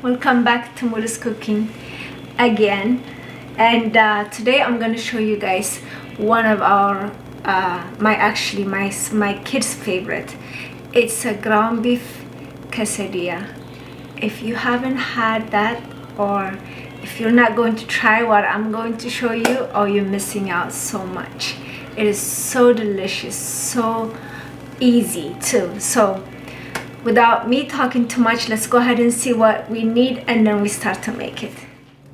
welcome back to Mulu's Cooking again. And today I'm going to show you guys one of our my kids' favorite. It's a ground beef quesadilla. If you haven't had that, or if you're not going to try what I'm going to show you, oh, you're missing out so much. It is so delicious, so easy too. So without me talking too much, let's go ahead and see what we need, and then we start to make it.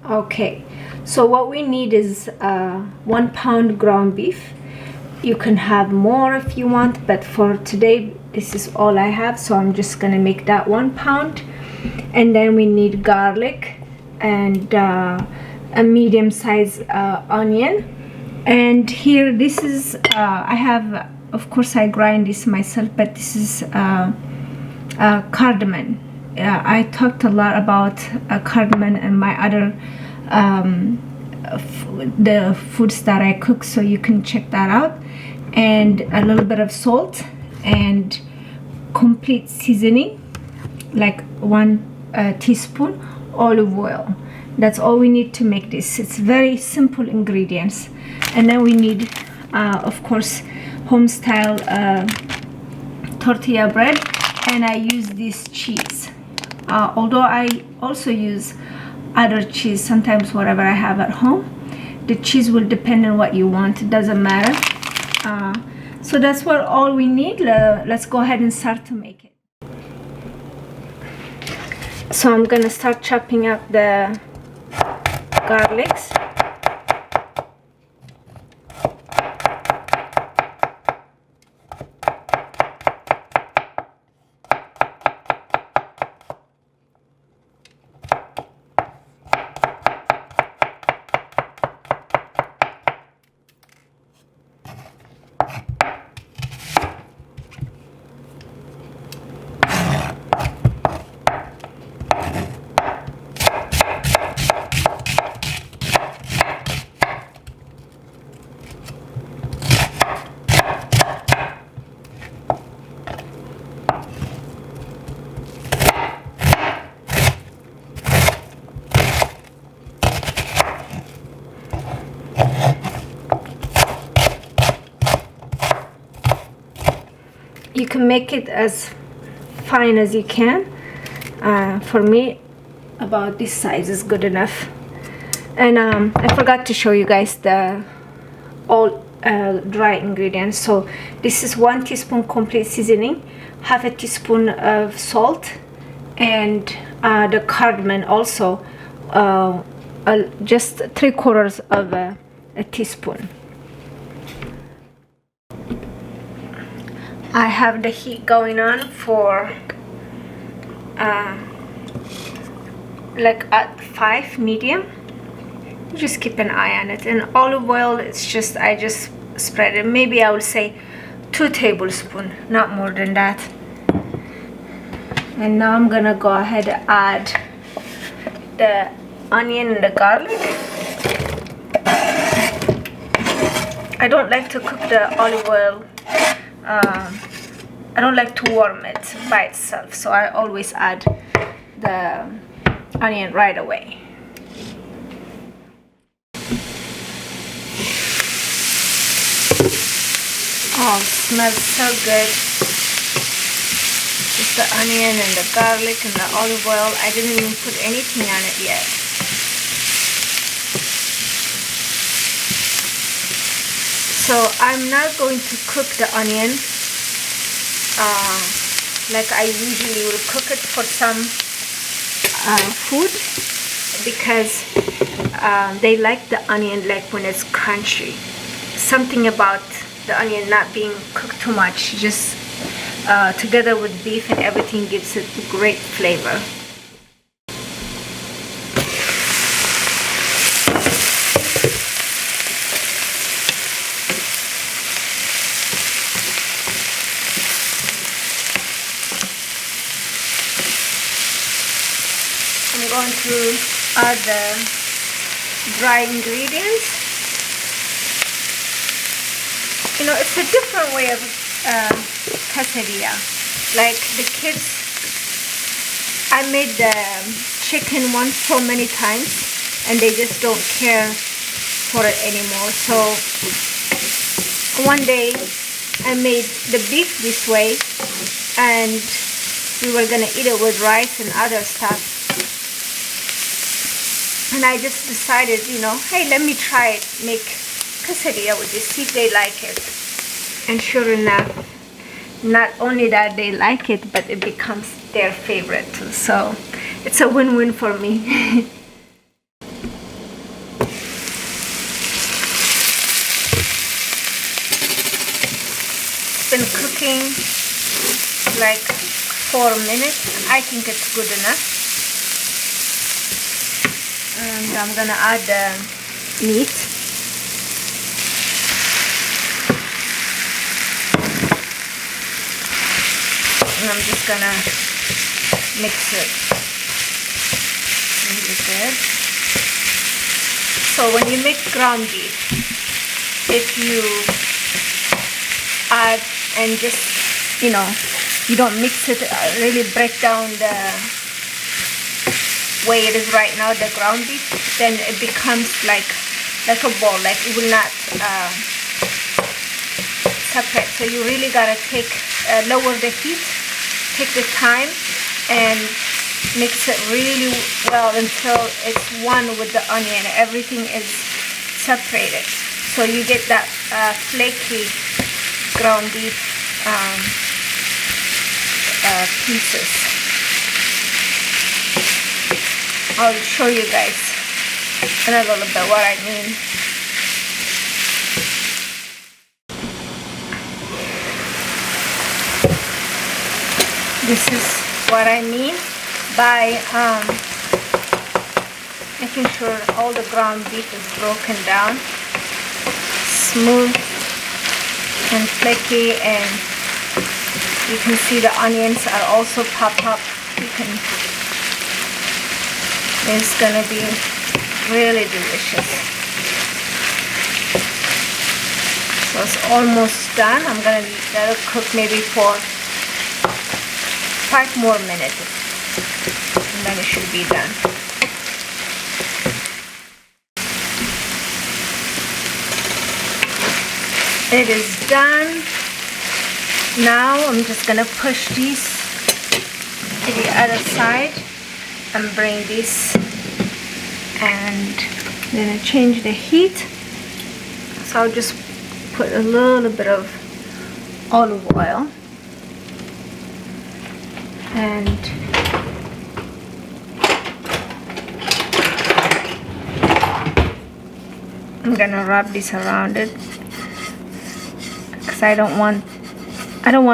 Okay, so what we need is 1 pound ground beef. You can have more if you want, but for today this is all I have, so I'm just gonna make that 1 pound. And then we need garlic and a medium-sized onion. And here, this is I have, of course I grind this myself, but this is cardamom. I talked a lot about cardamom and my other the foods that I cook, so you can check that out. And a little bit of salt and complete seasoning, like 1 teaspoon olive oil. That's all we need to make this. It's very simple ingredients. And then we need of course home style tortilla bread, and I use this cheese, although I also use other cheese sometimes, whatever I have at home. The cheese will depend on what you want, it doesn't matter. So that's what all we need. Let's go ahead and start to make it. So I'm gonna start chopping up the garlics. You can make it as fine as you can. For me, about this size is good enough. And I forgot to show you guys the all dry ingredients. So this is 1 teaspoon complete seasoning, half a teaspoon of salt, and the cardamom also, just 3/4 of a teaspoon. I have the heat going on for like at 5 medium. Just keep an eye on it. And olive oil, it's just, I just spread it. Maybe I would say 2 tablespoons, not more than that. And now I'm gonna go ahead and add the onion and the garlic. I don't like to cook the olive oil. I don't like to warm it by itself, so I always add the onion right away. Oh, it smells so good. Just the onion and the garlic and the olive oil. I didn't even put anything on it yet. So I'm not going to cook the onion like I usually will cook it for some food, because they like the onion like when it's crunchy. Something about the onion not being cooked too much, just together with beef and everything, gives it great flavor. I'm going to add the dry ingredients. You know, it's a different way of quesadilla. Like the kids, I made the chicken one so many times and they just don't care for it anymore. So one day I made the beef this way, and we were gonna eat it with rice and other stuff, and I just decided, you know, hey, let me try it, make quesadilla with this, see if they like it. And sure enough, not only that they like it, but it becomes their favorite too. So it's a win-win for me. Been cooking like 4 minutes. I think it's good enough. And I'm gonna add the meat. And I'm just gonna mix it really good. So when you make ground beef, if you add and just, you know, you don't mix it, really break down the way it is right now, the ground beef, then it becomes like a ball, like it will not separate. So you really gotta take lower the heat, take the time, and mix it really well until it's one with the onion. Everything is separated, so you get that flaky ground beef pieces. I'll show you guys in a little bit what I mean. This is what I mean by making sure all the ground beef is broken down, smooth and flaky, and you can see the onions are also pop up. It's gonna be really delicious. So it's almost done. I'm gonna let it cook maybe for 5 more minutes, and then it should be done. It is done. Now I'm just gonna push these to the other side and bring this, and then I change the heat. So I'll just put a little bit of olive oil, and I'm gonna rub this around it, because I don't want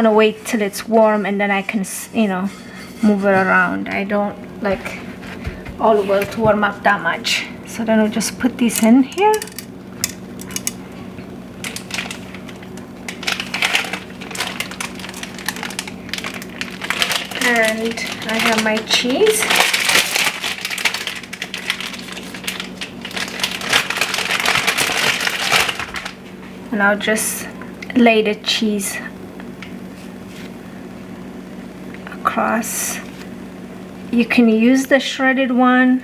to wait till it's warm and then I can, you know, move it around. I don't like olive oil to warm up that much. So then I'll just put this in here. And I have my cheese. And I'll just lay the cheese across. You can use the shredded one.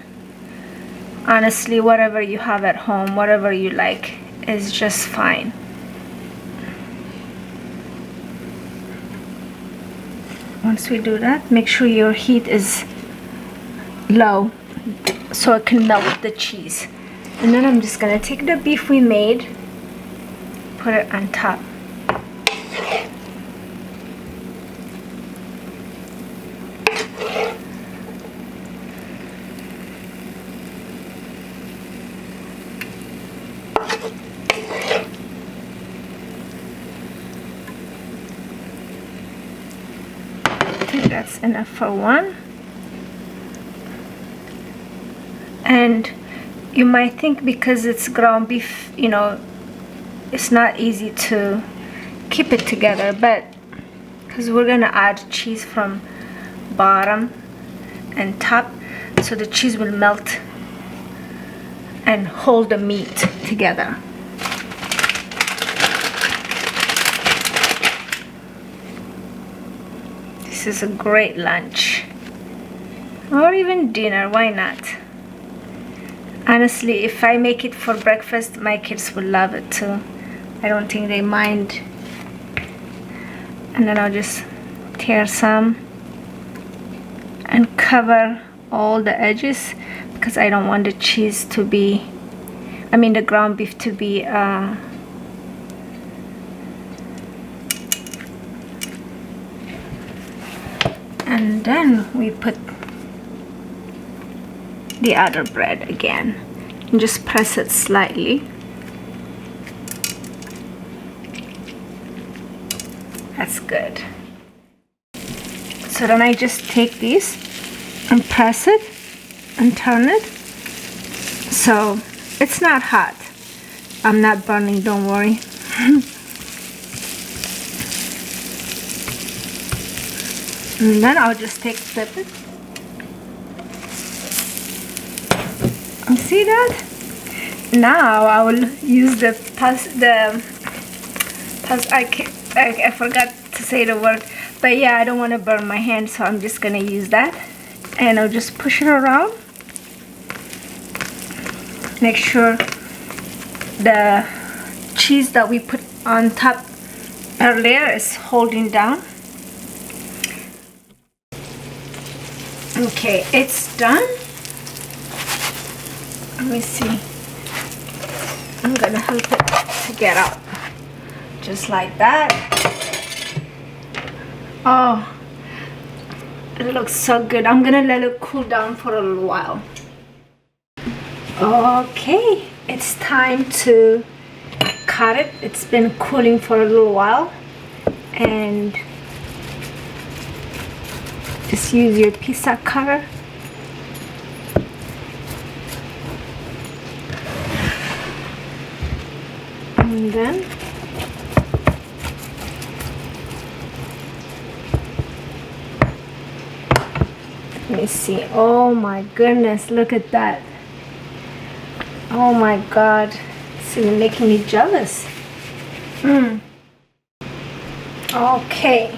Honestly, whatever you have at home, whatever you like, is just fine. Once we do that, make sure your heat is low so it can melt the cheese. And then I'm just gonna take the beef we made, put it on top. That's enough for one. And you might think because it's ground beef, you know, it's not easy to keep it together, but because we're gonna add cheese from bottom and top, so the cheese will melt and hold the meat together. This is a great lunch. or even dinner. Why not? Honestly, if I make it for breakfast, my kids will love it too. I don't think they mind. And then I'll just tear some and cover all the edges because I don't want the cheese to be, I mean the ground beef to be and then we put the other bread again and just press it slightly. That's good. So then I just take these and press it and turn it. So it's not hot. I'm not burning, don't worry. And then I'll just flip it. You see that? Now I will use I forgot to say the word, but yeah, I don't want to burn my hand, so I'm just gonna use that, and I'll just push it around. Make sure the cheese that we put on top earlier is holding down. Okay, it's done. Let me see. I'm gonna help it to get out. Just like that. Oh, it looks so good. I'm gonna let it cool down for a little while. Okay, it's time to cut it. It's been cooling for a little while, and just use your pizza cutter. And then let me see. Oh my goodness, look at that. Oh my god, it's even making me jealous. Okay,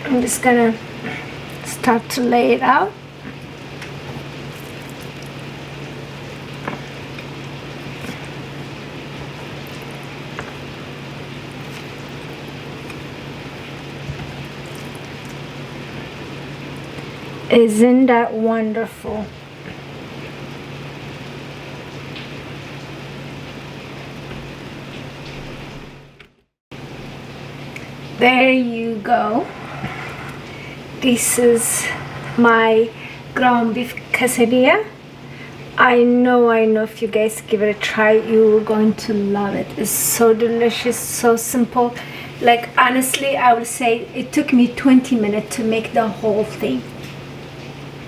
I'm just gonna start to lay it out. Isn't that wonderful? There you go. This is my ground beef quesadilla. I know if you guys give it a try, you're going to love it. It's so delicious, so simple. Like honestly, I would say it took me 20 minutes to make the whole thing.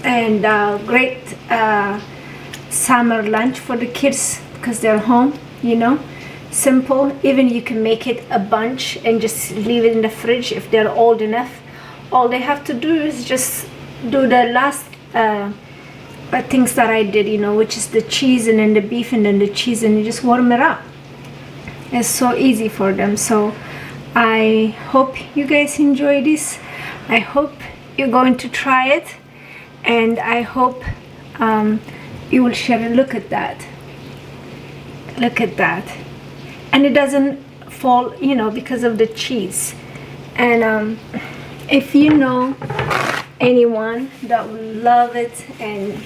And great summer lunch for the kids because they're home, you know. Simple. Even you can make it a bunch and just leave it in the fridge if they're old enough. All they have to do is just do the last things that I did, you know, which is the cheese and then the beef and then the cheese, and you just warm it up. It's so easy for them. So I hope you guys enjoy this. I hope you're going to try it, and I hope you will share it. Look at that. Look at that. And it doesn't fall, you know, because of the cheese. And if you know anyone that will love it and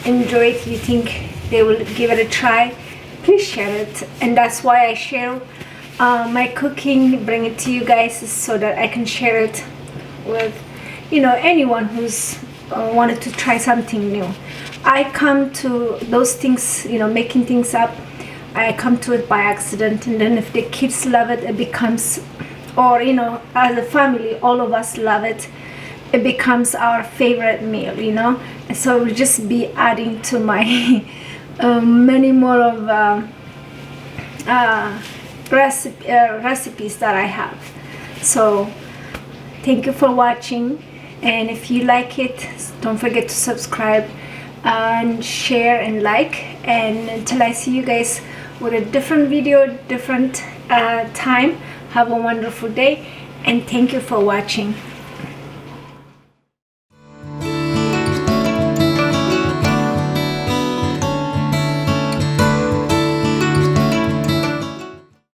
enjoy it, you think they will give it a try, please share it. And that's why I share my cooking, bring it to you guys, so that I can share it with, you know, anyone who's wanted to try something new. I come to those things, you know, making things up, I come to it by accident, and then if the kids love it, it becomes, or you know, as a family, all of us love it, it becomes our favorite meal, you know. And so we'll just be adding to my many more of recipes that I have. So thank you for watching, and if you like it, don't forget to subscribe and share and like. And until I see you guys with a different video, different time, have a wonderful day, and thank you for watching.